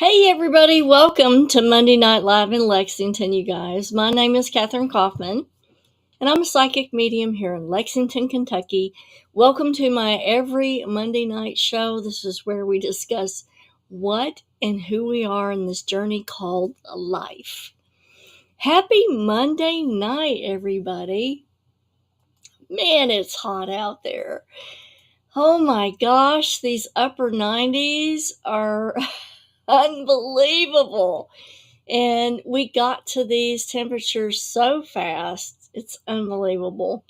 Hey everybody, welcome to Monday Night Live in Lexington, you guys. My name is Kathryn Kauffman, and I'm a psychic medium here in Lexington, Kentucky. Welcome to my every Monday night show. This is where we discuss what and who we are in this journey called life. Happy Monday night, everybody. Man, it's hot out there. Oh my gosh, these upper 90s are unbelievable. And we got to these temperatures so fast. It's unbelievable.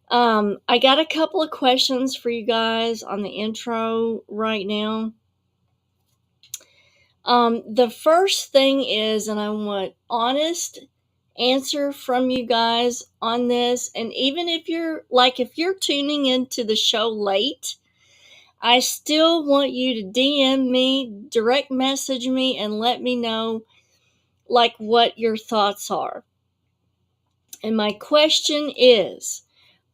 I got a couple of questions for you guys on the intro right now. The first thing is, and I want honest answer from you guys on this. And even if you're tuning into the show late, I still want you to DM me, direct message me, and let me know what your thoughts are. And my question is,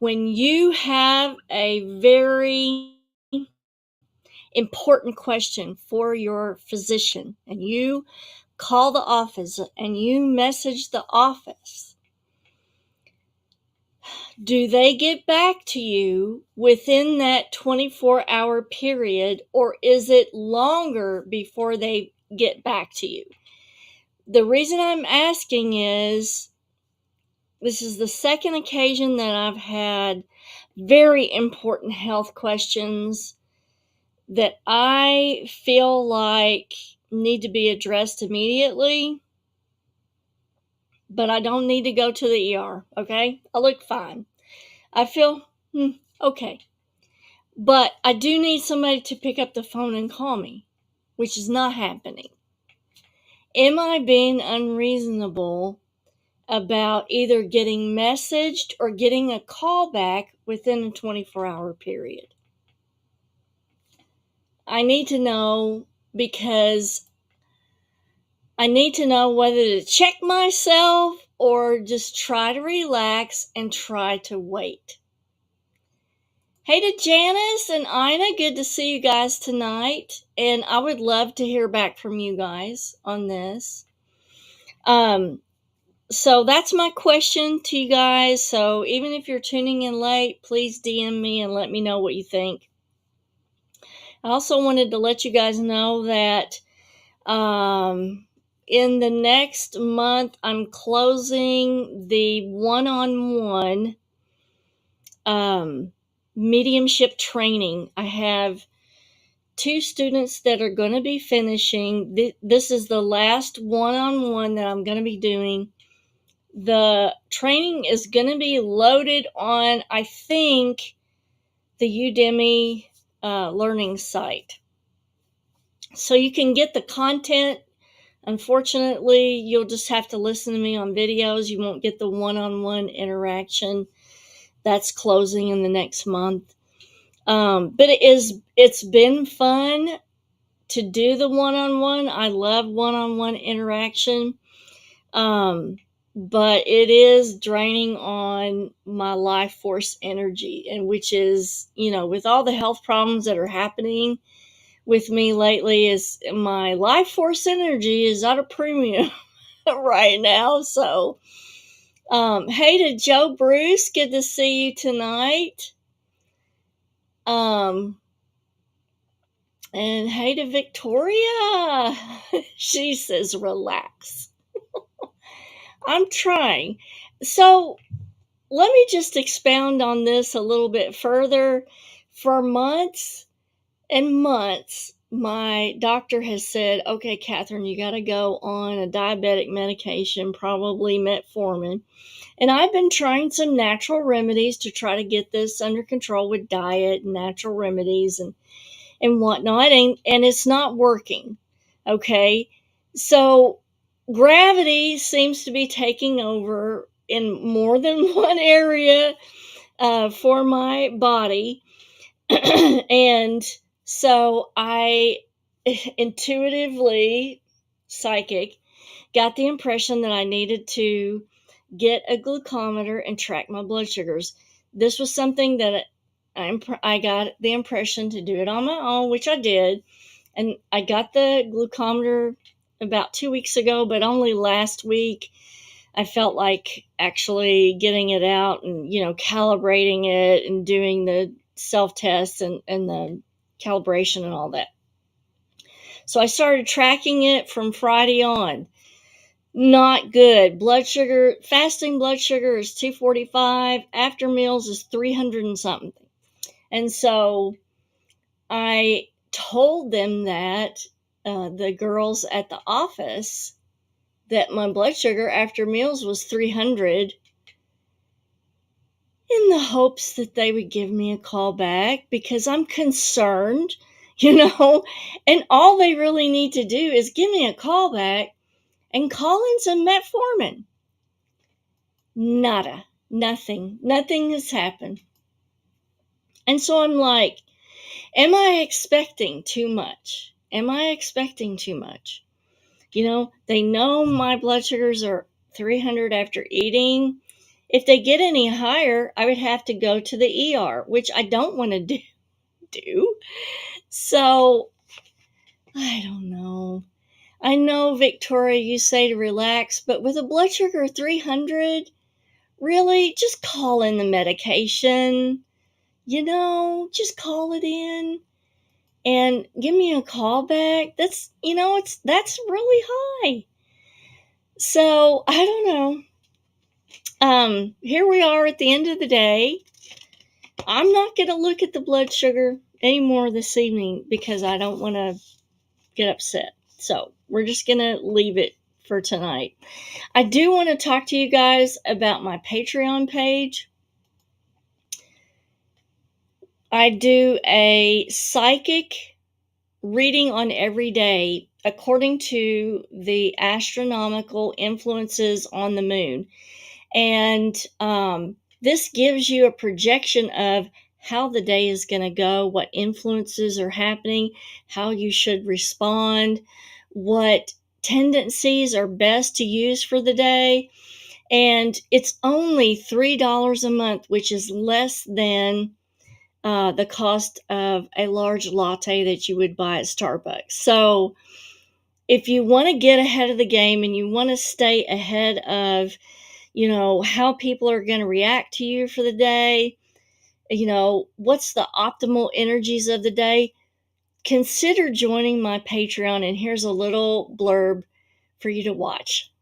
when you have a very important question for your physician and you call the office and you message the office, do they get back to you within that 24-hour period, or is it longer before they get back to you? The reason I'm asking is, this is the second occasion that I've had very important health questions that I feel like need to be addressed immediately, but I don't need to go to the ER, okay? I look fine. I feel okay. But I do need somebody to pick up the phone and call me, which is not happening. Am I being unreasonable about either getting messaged or getting a call back within a 24-hour period? I need to know, because I need to know whether to check myself or just try to relax and try to wait. Hey to Janice and Ina, good to see you guys tonight. And I would love to hear back from you guys on this. So that's my question to you guys. So even if you're tuning in late, please DM me and let me know what you think. I also wanted to let you guys know that in the next month, I'm closing the one-on-one mediumship training. I have 2 students that are going to be finishing. This is the last one-on-one that I'm going to be doing. The training is going to be loaded on, I think, the Udemy learning site. So you can get the content. Unfortunately, you'll just have to listen to me on videos. You won't get the one-on-one interaction. That's closing in the next month. But it's been fun to do the one-on-one. I love one-on-one interaction. But it is draining on my life force energy, and which is, with all the health problems that are happening with me lately, is my life force energy is at a premium right now. So, hey to Joe Bruce, good to see you tonight. And hey to Victoria, she says relax. I'm trying. So let me just expound on this a little bit further. For months and months, my doctor has said, okay, Kathryn, you got to go on a diabetic medication, probably metformin. And I've been trying some natural remedies to try to get this under control with diet and natural remedies and whatnot. And it's not working. Okay. So gravity seems to be taking over in more than one area for my body. And so I intuitively, psychic, got the impression that I needed to get a glucometer and track my blood sugars. This was something that I got the impression to do it on my own, which I did. And I got the glucometer about 2 weeks ago, but only last week I felt like actually getting it out and, calibrating it and doing the self-tests and the calibration and all that. So I started tracking it from Friday on. Not good. Fasting blood sugar is 245. After meals is 300 and something. And so I told them that, the girls at the office, that my blood sugar after meals was 300, in the hopes that they would give me a call back, because I'm concerned, and all they really need to do is give me a call back and call in some metformin. Nada. Nothing has happened. And so I'm like, am I expecting too much? They know my blood sugars are 300 after eating. If they get any higher, I would have to go to the ER, which I don't want to do. So, I don't know. I know, Victoria, you say to relax, but with a blood sugar of 300, really, just call in the medication. Just call it in and give me a call back. That's really high. So, I don't know. Here we are at the end of the day. I'm not going to look at the blood sugar anymore this evening because I don't want to get upset. So, we're just going to leave it for tonight. I do want to talk to you guys about my Patreon page. I do a psychic reading on every day according to the astronomical influences on the moon. And this gives you a projection of how the day is going to go, what influences are happening, how you should respond, what tendencies are best to use for the day. And it's only $3 a month, which is less than the cost of a large latte that you would buy at Starbucks. So if you want to get ahead of the game and you want to stay ahead of, how people are going to react to you for the day, what's the optimal energies of the day, consider joining my Patreon. And here's a little blurb for you to watch.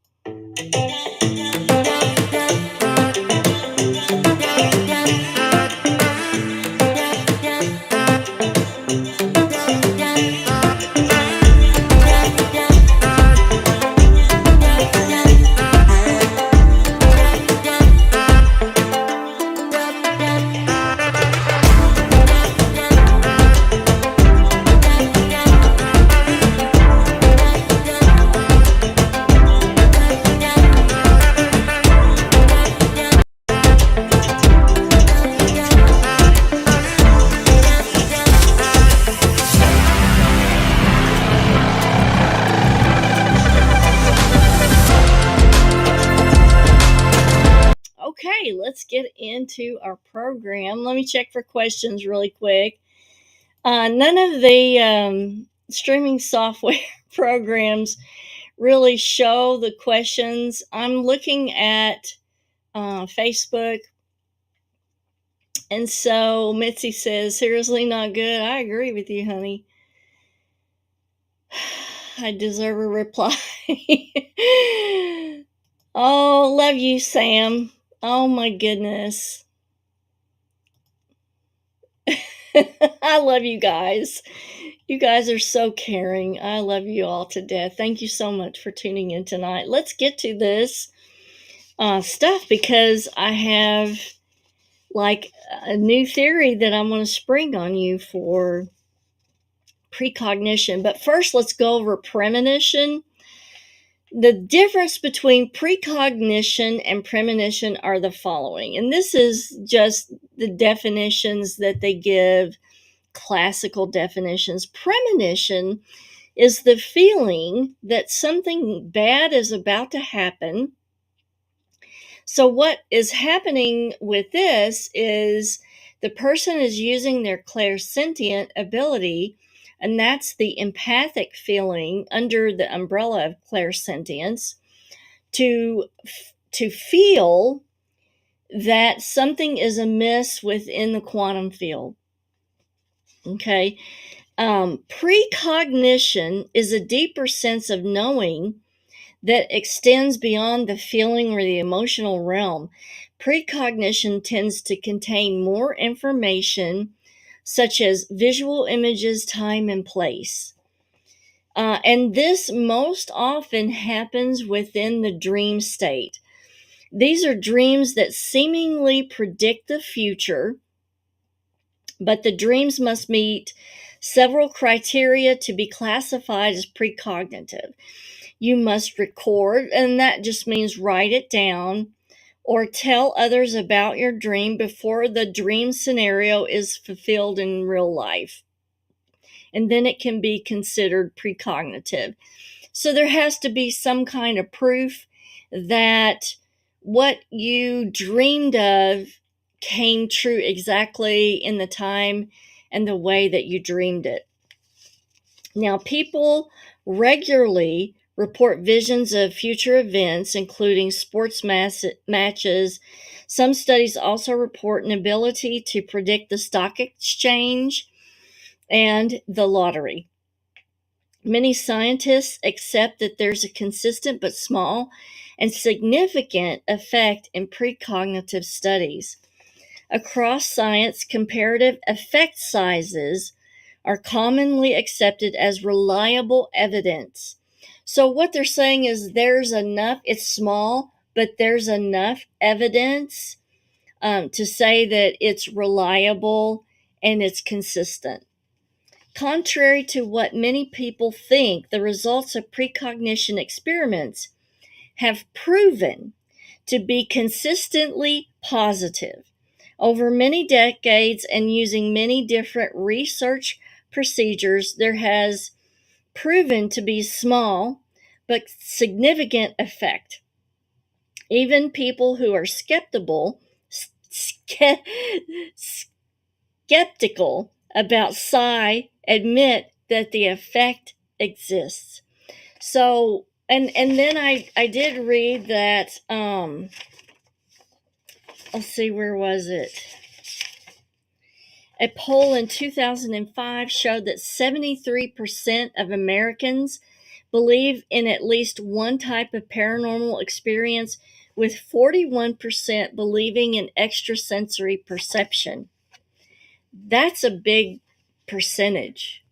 Okay, let's get into our program. Let me check for questions really quick. None of the streaming software programs really show the questions. I'm looking at Facebook. And so Mitzi says, seriously not good. I agree with you, honey. I deserve a reply. Oh, love you, Sam. Oh my goodness. I love you guys. You guys are so caring. I love you all to death. Thank you so much for tuning in tonight. Let's get to this stuff, because I have like a new theory that I'm going to spring on you for precognition. But first, let's go over premonition. The difference between precognition and premonition are the following. And this is just the definitions that they give, classical definitions. Premonition is the feeling that something bad is about to happen. So what is happening with this is the person is using their clairsentient ability and that's the empathic feeling under the umbrella of clairsentience, to feel that something is amiss within the quantum field. Okay. Precognition is a deeper sense of knowing that extends beyond the feeling or the emotional realm. Precognition tends to contain more information, such as visual images, time, and place. And this most often happens within the dream state. These are dreams that seemingly predict the future, but the dreams must meet several criteria to be classified as precognitive. You must record, and that just means write it down, or tell others about your dream before the dream scenario is fulfilled in real life. And then it can be considered precognitive. So there has to be some kind of proof that what you dreamed of came true exactly in the time and the way that you dreamed it. Now, people regularly report visions of future events, including sports matches. Some studies also report an ability to predict the stock exchange and the lottery. Many scientists accept that there's a consistent but small and significant effect in precognitive studies. Across science, comparative effect sizes are commonly accepted as reliable evidence. So, what they're saying is there's enough, it's small, but there's enough evidence to say that it's reliable and it's consistent. Contrary to what many people think, the results of precognition experiments have proven to be consistently positive. Over many decades and using many different research procedures, there has proven to be small but significant effect. Even people who are skeptical about psi admit that the effect exists. So, and then I did read that, let's see, where was it? A poll in 2005 showed that 73% of Americans believe in at least one type of paranormal experience, with 41% believing in extrasensory perception. That's a big percentage.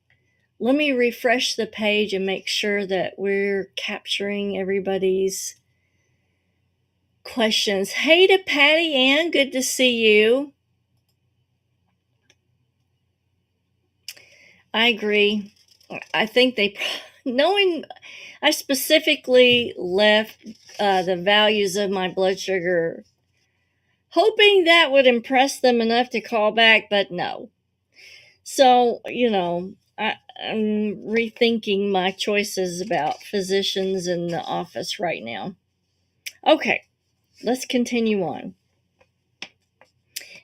Let me refresh the page and make sure that we're capturing everybody's questions. Hey to Patty Ann, good to see you. I agree. I think knowing I specifically left the values of my blood sugar, hoping that would impress them enough to call back, but no. So, I'm rethinking my choices about physicians in the office right now. Okay, let's continue on.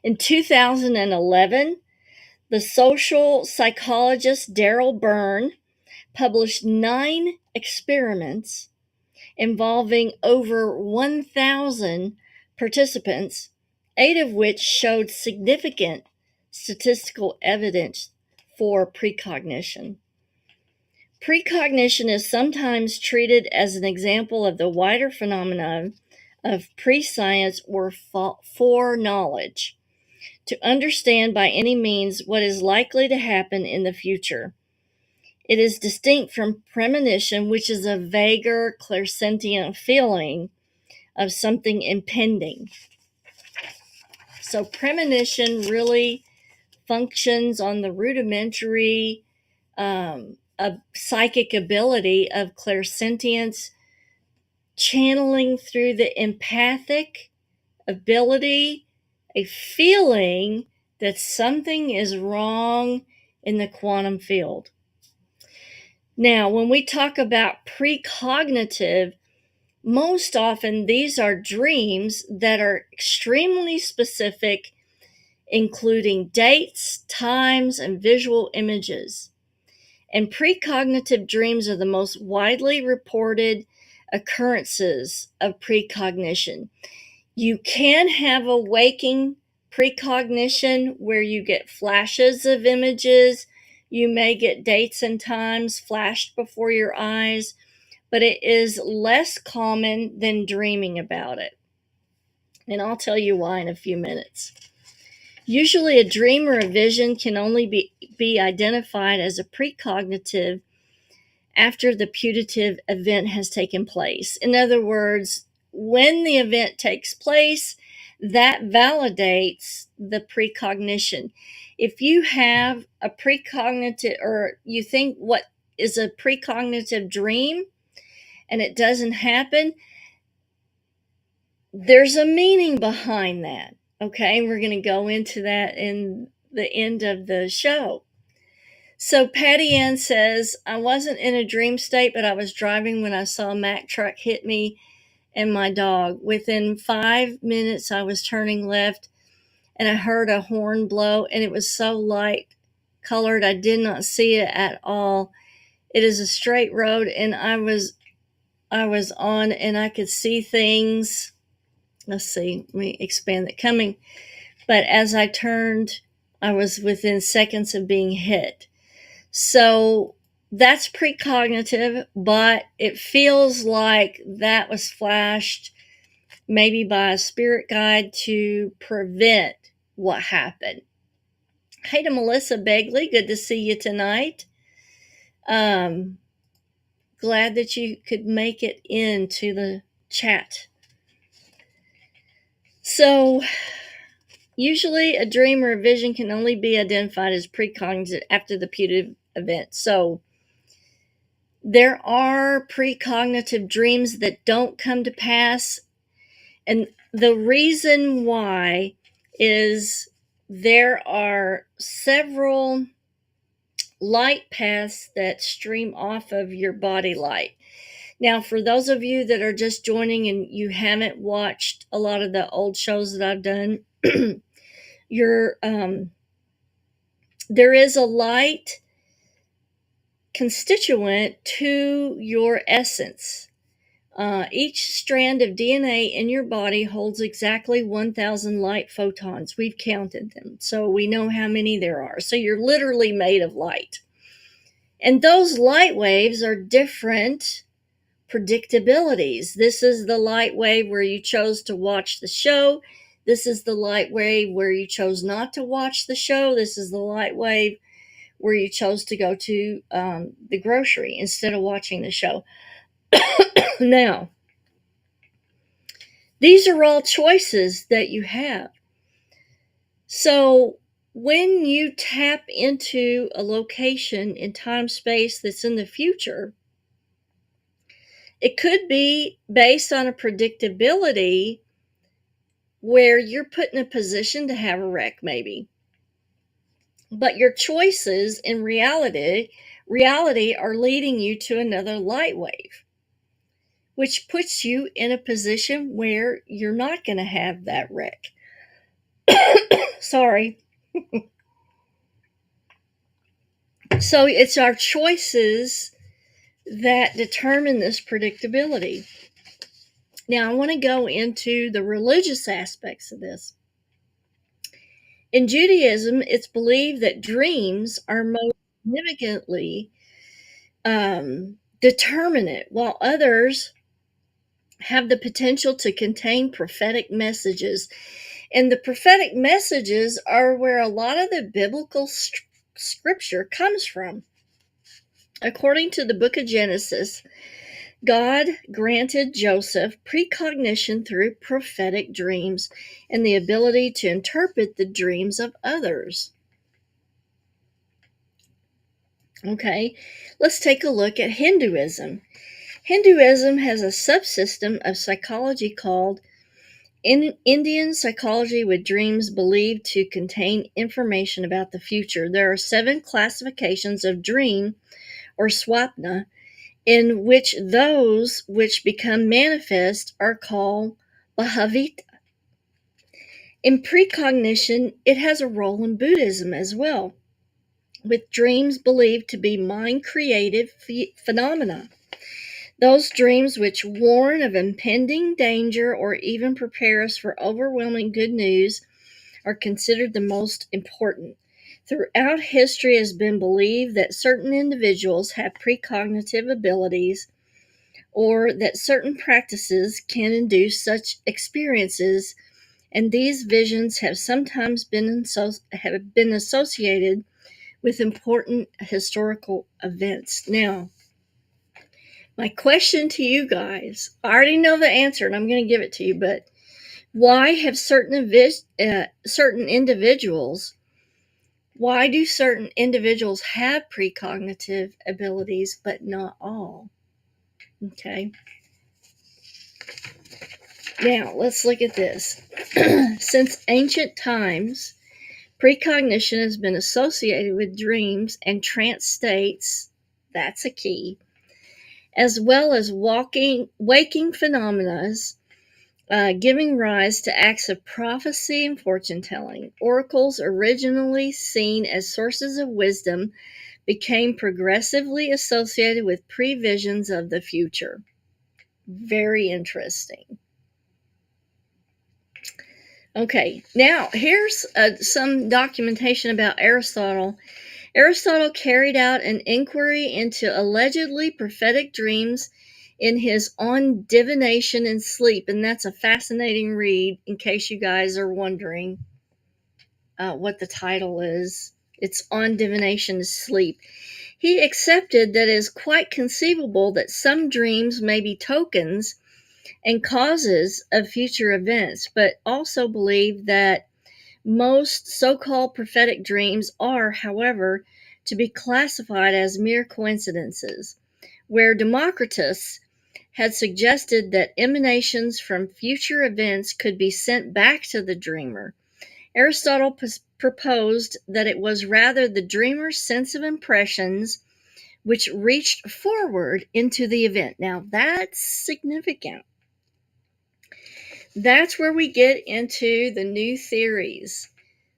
In 2011, the social psychologist Daryl Byrne published 9 experiments involving over 1,000 participants, 8 of which showed significant statistical evidence for precognition. Precognition is sometimes treated as an example of the wider phenomenon of prescience or foreknowledge, to understand by any means what is likely to happen in the future. It is distinct from premonition, which is a vaguer, clairsentient feeling of something impending. So premonition really functions on the rudimentary psychic ability of clairsentience, channeling through the empathic ability, a feeling that something is wrong in the quantum field. Now, when we talk about precognitive, most often these are dreams that are extremely specific, including dates, times, and visual images. And precognitive dreams are the most widely reported occurrences of precognition. You can have a waking precognition where you get flashes of images. You may get dates and times flashed before your eyes, but it is less common than dreaming about it. And I'll tell you why in a few minutes. Usually, a dream or a vision can only be identified as a precognitive after the putative event has taken place. In other words, when the event takes place, that validates the precognition. If you have a precognitive, or you think what is a precognitive dream and it doesn't happen, there's a meaning behind that. Okay, we're going to go into that in the end of the show. So Patty Ann says, I wasn't in a dream state, but I was driving when I saw a Mack truck hit me and my dog. Within 5 minutes, I was turning left and I heard a horn blow, and it was so light colored I did not see it at all. It is a straight road, and I was on, and I could see things. Let's see, let me expand that coming. But as I turned, I was within seconds of being hit. So that's precognitive, but it feels like that was flashed maybe by a spirit guide to prevent what happened. Hey to Melissa Begley, good to see you tonight. Glad that you could make it into the chat. So usually a dream or a vision can only be identified as precognitive after the putative event. So there are precognitive dreams that don't come to pass. And the reason why is there are several light paths that stream off of your body light. Now, for those of you that are just joining and you haven't watched a lot of the old shows that I've done, there is a light constituent to your essence. Each strand of DNA in your body holds exactly 1,000 light photons. We've counted them, so we know how many there are. So you're literally made of light. And those light waves are different predictabilities. This is the light wave where you chose to watch the show. This is the light wave where you chose not to watch the show. This is the light wave where you chose to go to the grocery instead of watching the show. Now, these are all choices that you have. So when you tap into a location in time space that's in the future, it could be based on a predictability where you're put in a position to have a wreck, maybe. But your choices in reality are leading you to another light wave, which puts you in a position where you're not going to have that wreck. Sorry. So it's our choices that determine this predictability. Now, I want to go into the religious aspects of this. In Judaism, it's believed that dreams are most significantly determinate, while others have the potential to contain prophetic messages. And the prophetic messages are where a lot of the biblical scripture comes from. According to the book of Genesis, God granted Joseph precognition through prophetic dreams and the ability to interpret the dreams of others. Okay, let's take a look at Hinduism. Hinduism has a subsystem of psychology called Indian psychology, with dreams believed to contain information about the future. There are 7 classifications of dream or swapna, in which those which become manifest are called Bhavita. In precognition, it has a role in Buddhism as well. with dreams believed to be mind-created phenomena. Those dreams which warn of impending danger or even prepare us for overwhelming good news are considered the most important. Throughout history, it has been believed that certain individuals have precognitive abilities or that certain practices can induce such experiences, and these visions have sometimes have been associated with important historical events. Now, my question to you guys, I already know the answer and I'm going to give it to you, but why have certain individuals, why do certain individuals have precognitive abilities but not all? Okay. Now, let's look at this. Since ancient times, precognition has been associated with dreams and trance states. That's a key, as well as waking phenomena, giving rise to acts of prophecy and fortune telling. Oracles, originally seen as sources of wisdom, became progressively associated with previsions of the future. Very interesting. Okay, now here's some documentation about Aristotle. Aristotle carried out an inquiry into allegedly prophetic dreams in his On Divination and Sleep, and that's a fascinating read in case you guys are wondering what the title is. It's On Divination and Sleep. He accepted that it is quite conceivable that some dreams may be tokens and causes of future events, but also believed that most so-called prophetic dreams are, however, to be classified as mere coincidences, where Democritus had suggested that emanations from future events could be sent back to the dreamer. Aristotle proposed that it was rather the dreamer's sense of impressions which reached forward into the event. Now, that's significant. That's where we get into the new theories.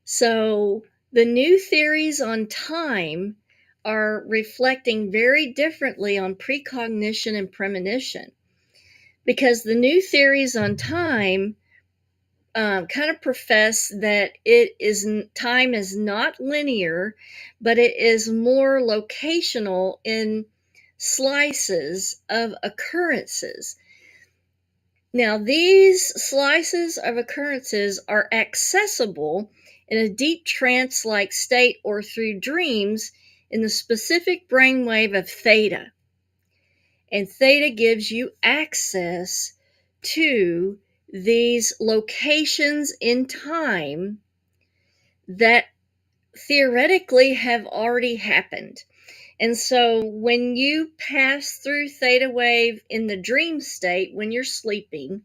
So, the new theories on time are reflecting very differently on precognition and premonition, because the new theories on time kind of profess that time is not linear, but it is more locational in slices of occurrences. Now, these slices of occurrences are accessible in a deep trance-like state or through dreams in the specific brainwave of theta. And theta gives you access to these locations in time that theoretically have already happened. And so when you pass through theta wave in the dream state, when you're sleeping,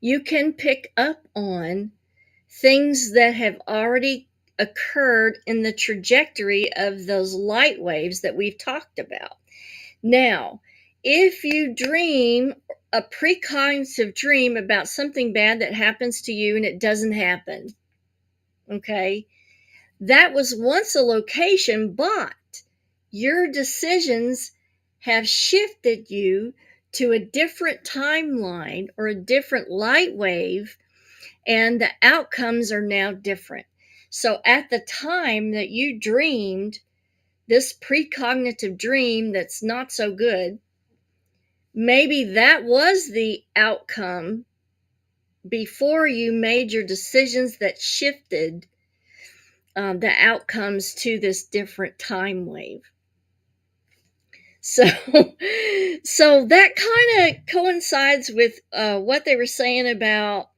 you can pick up on things that have already occurred in the trajectory of those light waves that we've talked about. Now, if you dream a precognitive dream about something bad that happens to you and it doesn't happen, okay, that was once a location, but your decisions have shifted you to a different timeline or a different light wave, and the outcomes are now different. So at the time that you dreamed this precognitive dream that's not so good, maybe that was the outcome before you made your decisions that shifted the outcomes to this different time wave. So, so that kind of coincides with what they were saying about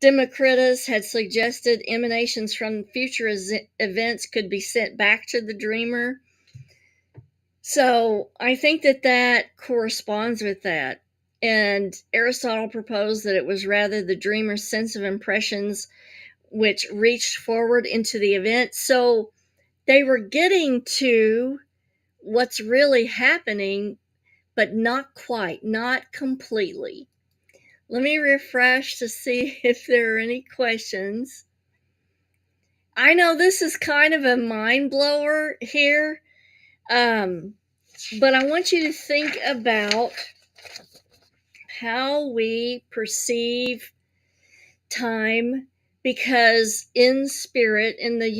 Democritus had suggested emanations from future events could be sent back to the dreamer. So I think that corresponds with that. And Aristotle proposed that it was rather the dreamer's sense of impressions which reached forward into the event. So they were getting to what's really happening, but not quite, not completely. Let me refresh to see if there are any questions. I know this is kind of a mind blower here, but I want you to think about how we perceive time, because in spirit, in the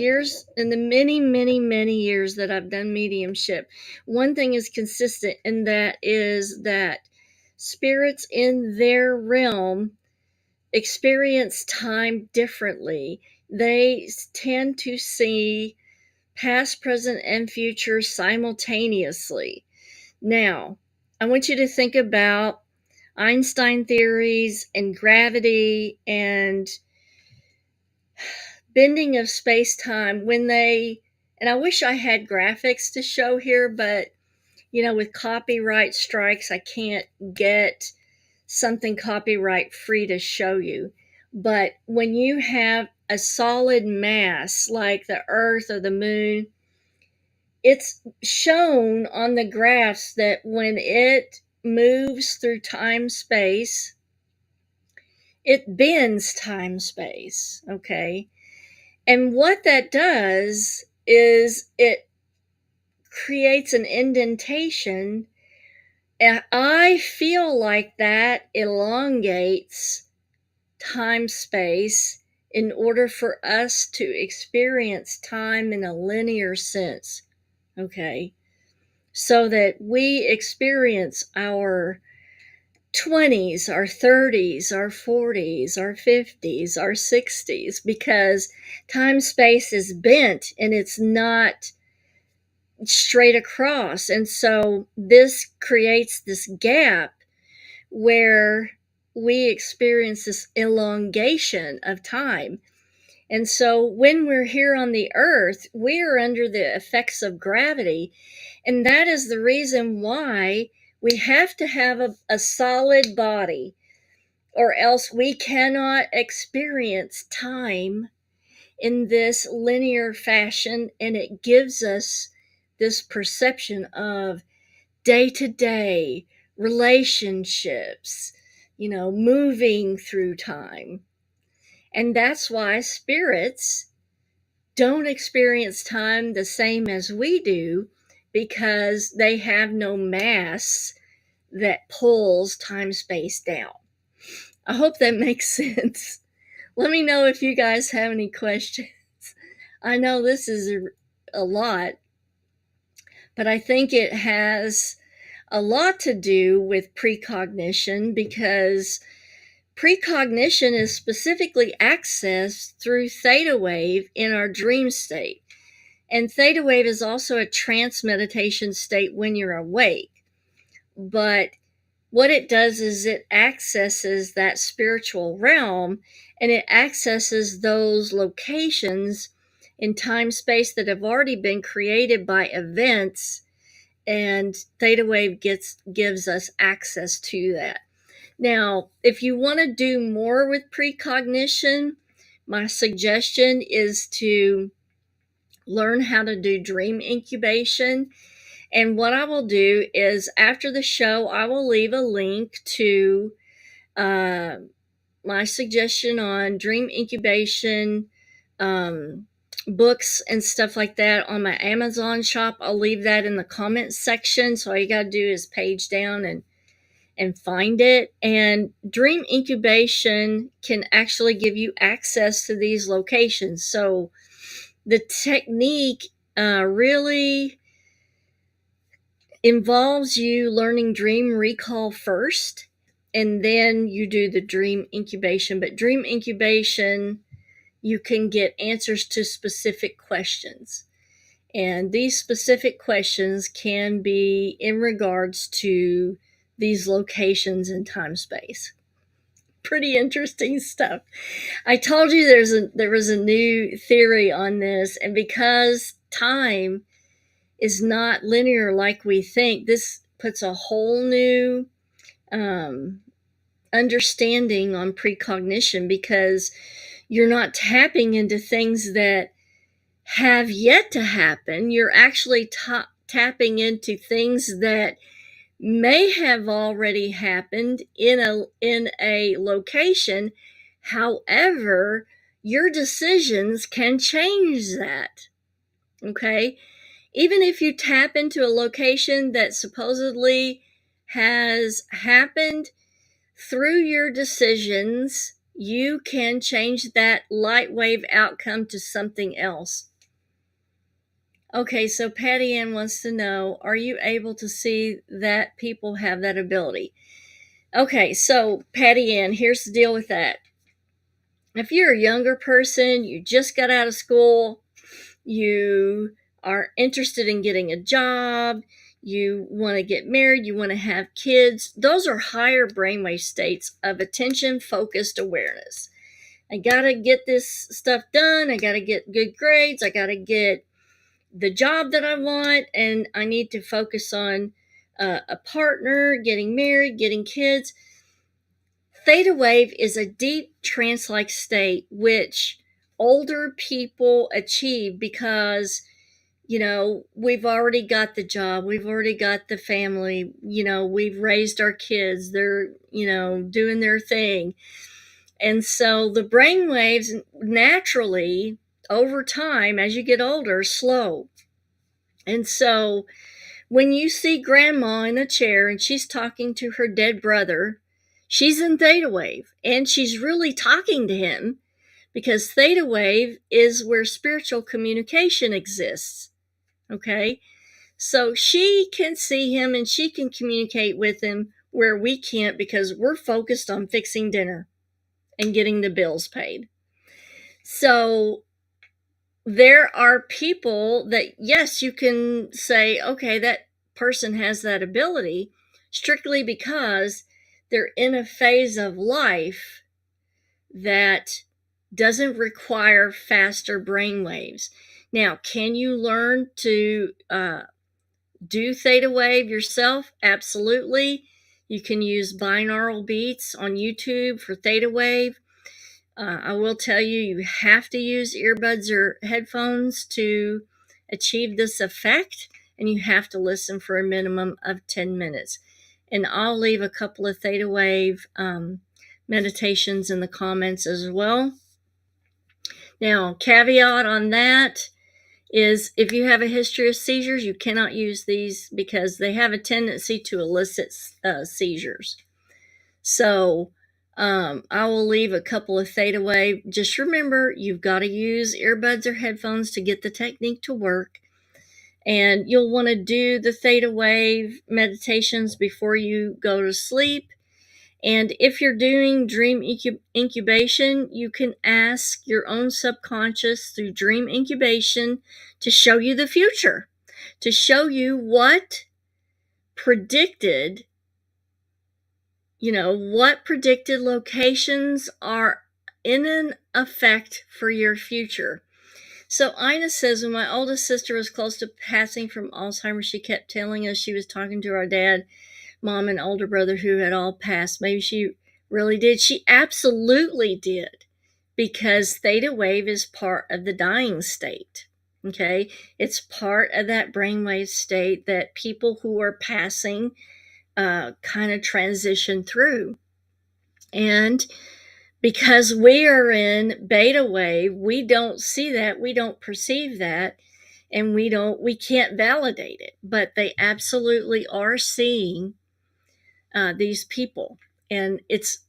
many years that I've done mediumship, one thing is consistent, and that is that spirits in their realm experience time differently. They tend to see past, present, and future simultaneously. Now, I want you to think about Einstein theories and gravity and bending of space time when they, and I wish I had graphics to show here, but with copyright strikes, I can't get something copyright free to show you. But when you have a solid mass like the Earth or the moon, it's shown on the graphs that when it moves through time space, it bends time space, okay? And what that does is it creates an indentation, and I feel like that elongates time space in order for us to experience time in a linear sense, okay? So that we experience our 20s, our 30s, our 40s, our 50s, our 60s, because time space is bent and it's not straight across. And so this creates this gap where we experience this elongation of time. And so when we're here on the earth, we are under the effects of gravity. And that is the reason why we have to have a solid body, or else we cannot experience time in this linear fashion. And it gives us this perception of day to day relationships, moving through time. And that's why spirits don't experience time the same as we do, because they have no mass that pulls time space down. I hope that makes sense. Let me know if you guys have any questions. I know this is a lot, but I think it has a lot to do with precognition, because precognition is specifically accessed through theta wave in our dream state. And theta wave is also a trance meditation state when you're awake. But what it does is it accesses that spiritual realm, and it accesses those locations in time space that have already been created by events, and theta wave gives us access to that. Now, if you want to do more with precognition, my suggestion is to learn how to do dream incubation. And what I will do is, after the show, I will leave a link to my suggestion on dream incubation books and stuff like that on my Amazon shop. I'll leave that in the comments section. So all you got to do is page down and find it. And dream incubation can actually give you access to these locations. So the technique really involves you learning dream recall first, and then you do the dream incubation. But dream incubation, you can get answers to specific questions. And these specific questions can be in regards to these locations in time space. Pretty interesting stuff. I told you there was a new theory on this, and because time is not linear like we think, this puts a whole new understanding on precognition, because you're not tapping into things that have yet to happen. You're actually tapping into things that may have already happened in a location. However, your decisions can change that. Okay? Even if you tap into a location that supposedly has happened, through your decisions, you can change that light wave outcome to something else. Okay, so Patty Ann wants to know, are you able to see that people have that ability? Okay, so Patty Ann, here's the deal with that. If you're a younger person, you just got out of school, you are interested in getting a job, you want to get married, you want to have kids, those are higher brainwave states of attention focused awareness. I got to get this stuff done. I got to get good grades. I got to get the job that I want. And I need to focus on a partner, getting married, getting kids. Theta wave is a deep trance-like state which older people achieve because, we've already got the job, we've already got the family, we've raised our kids, they're, doing their thing. And so the brain waves naturally, over time, as you get older, slow. And so when you see grandma in a chair and she's talking to her dead brother, she's in theta wave and she's really talking to him because theta wave is where spiritual communication exists. Okay? So she can see him and she can communicate with him where we can't because we're focused on fixing dinner and getting the bills paid. So there are people that, yes, you can say, okay, that person has that ability strictly because they're in a phase of life that doesn't require faster brain waves. Now, can you learn to do theta wave yourself? Absolutely. You can use binaural beats on YouTube for theta wave. I will tell you, you have to use earbuds or headphones to achieve this effect, and you have to listen for a minimum of 10 minutes. And I'll leave a couple of theta wave meditations in the comments as well. Now, caveat on that is if you have a history of seizures, you cannot use these because they have a tendency to elicit seizures. So I will leave a couple of theta wave. Just remember, you've got to use earbuds or headphones to get the technique to work. And you'll want to do the theta wave meditations before you go to sleep. And if you're doing dream incubation, you can ask your own subconscious through dream incubation to show you the future, to show you what predicted locations are in an effect for your future. So Ina says, when my oldest sister was close to passing from Alzheimer's, she kept telling us she was talking to our dad, mom, and older brother who had all passed. Maybe she really did. She absolutely did, because theta wave is part of the dying state. Okay? It's part of that brainwave state that people who are passing kind of transition through. And because we are in beta wave, we don't see that, we don't perceive that, and we can't validate it. But they absolutely are seeing these people. And it's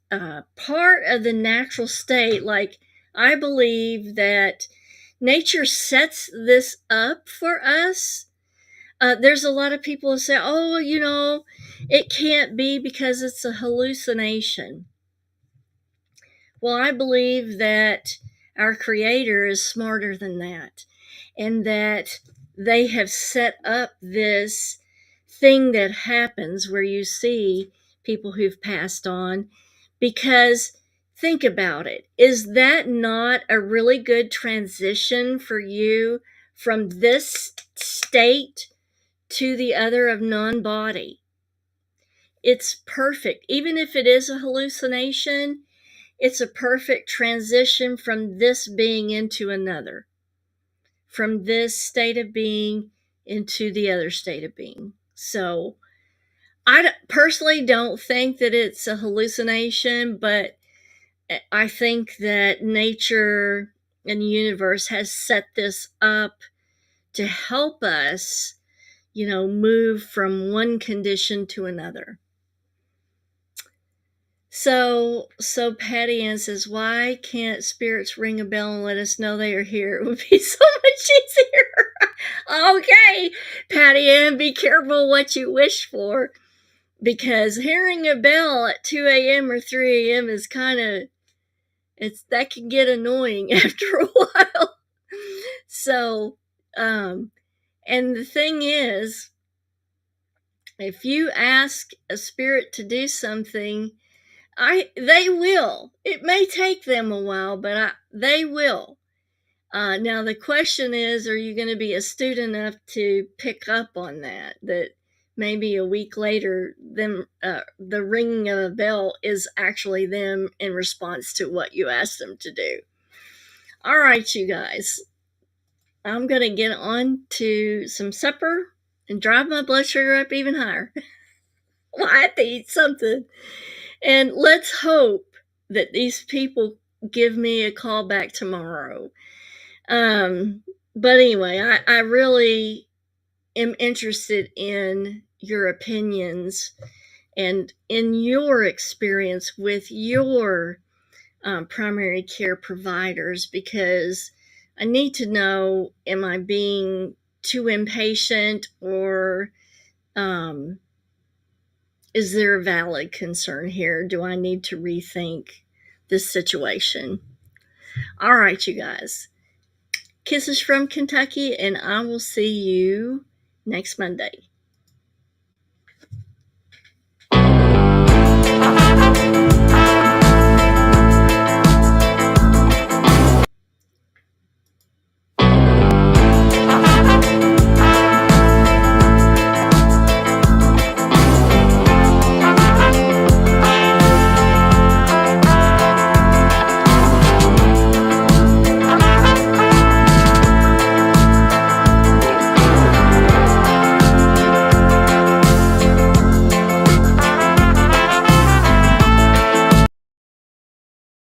part of the natural state. Like, I believe that nature sets this up for us. There's a lot of people who say, oh, it can't be because it's a hallucination. Well, I believe that our Creator is smarter than that, and that they have set up this thing that happens where you see people who've passed on. Because think about it. Is that not a really good transition for you from this state to the other of non-body? It's perfect. Even if it is a hallucination, it's a perfect transition from this being into another, from this state of being into the other state of being. So I personally don't think that it's a hallucination, but I think that nature and the universe has set this up to help us, move from one condition to another. So Patty Ann says, why can't spirits ring a bell and let us know they are here? It would be so much easier. Okay, Patty Ann, be careful what you wish for, because hearing a bell at 2 a.m. or 3 a.m. is that can get annoying after a while. So, and the thing is, if you ask a spirit to do something, they will. It may take them a while, but they will. Now the question is, are you going to be astute enough to pick up on that maybe a week later, the ringing of a bell is actually them in response to what you asked them to do. All right, you guys. I'm going to get on to some supper and drive my blood sugar up even higher. Well, I have to eat something. And let's hope that these people give me a call back tomorrow. But anyway, I really am interested in your opinions and in your experience with your primary care providers, because I need to know, am I being too impatient, or is there a valid concern here? Do I need to rethink this situation? All right, you guys. Kisses from Kentucky, and I will see you next Monday.